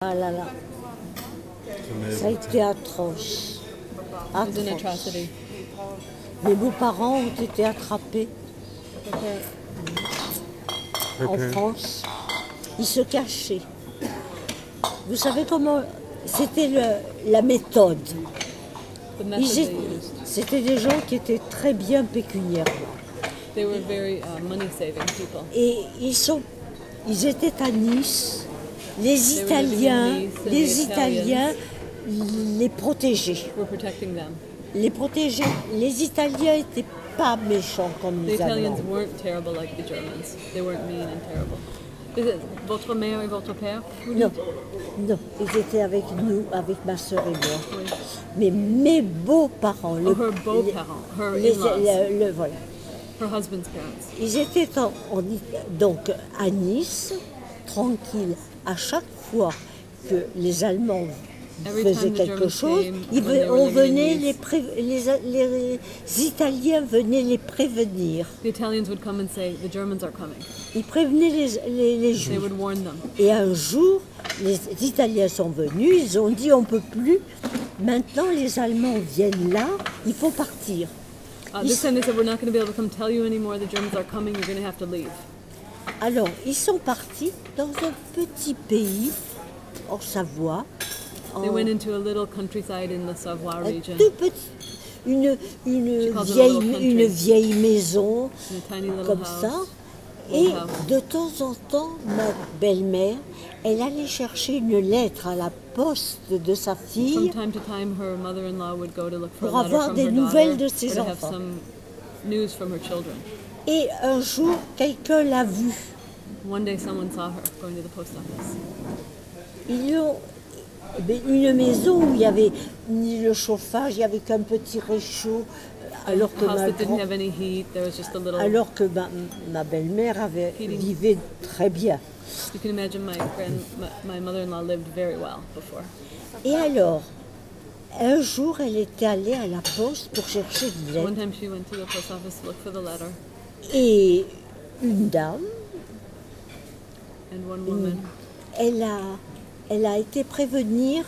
Ah là là, ça a été atroce. It was an Atroce. atrocity. Mes beaux-parents ont été attrapés en France. Ils se cachaient. Vous savez comment c'était la méthode. The method they used. C'était des gens qui étaient très bien pécuniaires. They were very money-saving people. Et ils étaient à Nice. Les They were living in Nice, and Les the Italiens les protégeaient. We're protecting them. Les protégeaient. Les Italiens n'étaient pas méchants comme The les Italians Allemands. weren't terrible like the Germans. They weren't mean and terrible. Is it votre mère et votre père? Non, non, ils étaient avec nous, avec ma sœur et moi. Oui. Mais mes beaux-parents, Oh, her beaux-parents, her in-laws, voilà. her husband's parents. Ils étaient donc à Nice, tranquilles. À chaque fois que les Allemands Every faisaient time the quelque Germans chose, came, when they were on living in venait Nice. les Italiens venaient les prévenir. The Italians would come and say, the Germans are coming. Ils prévenaient les They Juifs. would warn them. Et un jour, les Italiens sont venus, ils ont dit on ne peut plus. Maintenant, les Allemands viennent là, il faut partir. This time they said, we're not going to be able to come tell you anymore. The Germans are coming. You're going to have to leave. Alors, ils sont partis dans un petit pays, en Savoie, They went into a little countryside in the Savoie un region, tout petit, une calls it a little country. vieille maison, in a tiny little comme house. ça. Old Et house. de temps en temps, ma belle-mère, elle allait chercher une lettre à la poste de sa From fille. time to time, her mother-in-law would go to look for Pour a letter avoir from des her nouvelles daughter, de ses or to have enfants. some news from her children. Et un jour, quelqu'un l'a vue. One day, someone saw her going to the post office. Ils ont une maison où il y avait ni le chauffage, il n'y avait qu'un petit réchaud, alors que A house ma, that didn't have any heat. There was just a little. alors que ma belle-mère vivait très bien. You can imagine my mother-in-law lived very well before. Et alors, un jour, elle était allée à la poste pour chercher une One lettre. time, she went to the post office to look for the letter, Et une dame, and one woman. elle a été prévenir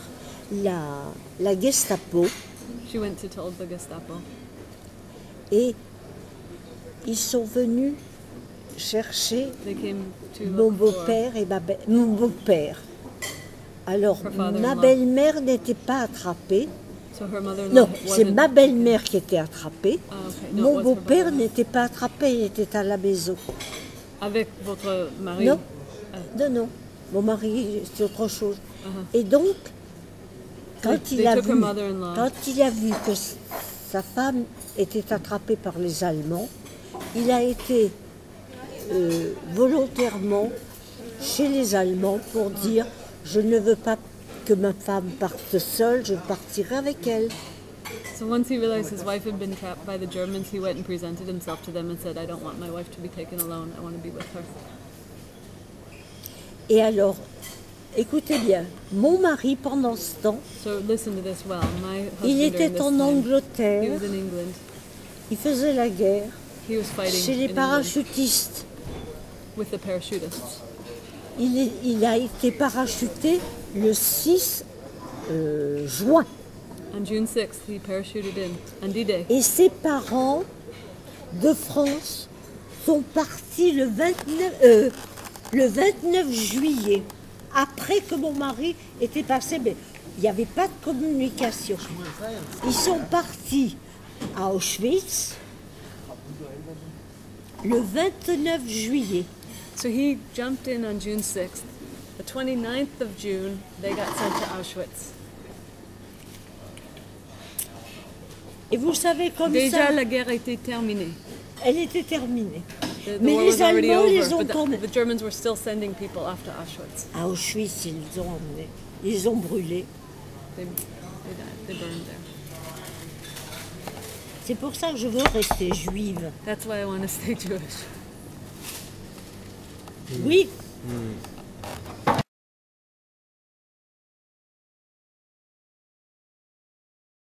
la Gestapo. She went to tell the Gestapo. Et ils sont venus chercher They came to mon look for beau-père et mon beau-père. Alors, Her father-in-law. ma belle-mère n'était pas attrapée. So her mother-in-law Non, c'est wasn't. ma belle-mère qui était attrapée. Ah, okay. No, it Mon was her beau-père mother-in-law. n'était pas attrapé, il était à la maison. Avec votre mari. Non, non. Mon mari, c'est autre chose. Et donc, quand They took her mother-in-law. quand il a vu que sa femme était attrapée par les Allemands, il a été volontairement chez les Allemands pour dire je ne veux pas que ma femme parte seule, je partirai avec elle. So once he realized his wife had been trapped by the Germans, he went and presented himself to them and said, I don't want my wife to be taken alone. I want to be with her. Et alors, écoutez bien, mon mari pendant ce temps, So listen to this well. My husband il during était this en time, he Angleterre, was in England. il faisait la guerre He was fighting chez les in England parachutistes. with the parachutists. Il a été parachuté le 6 juin. On June 6th, he parachuted in on D-Day. Et ses parents de France sont partis le 29 juillet, après que mon mari était passé, mais il n'y avait pas de communication. Ils sont partis à Auschwitz le 29 juillet. So he jumped in on June 6th. The 29th of June, they got sent to Auschwitz. Et vous savez comme Déjà, ça, la guerre était terminée. elle était terminée. The Mais war les was already Allemands les over, ont but tournés. the Germans were still sending people off to Auschwitz. À Auschwitz, ils les ont emmenés. Ils les ont brûlés. They died. They burned there. C'est pour ça que je veux rester juive. That's why I want to stay Jewish. Oui,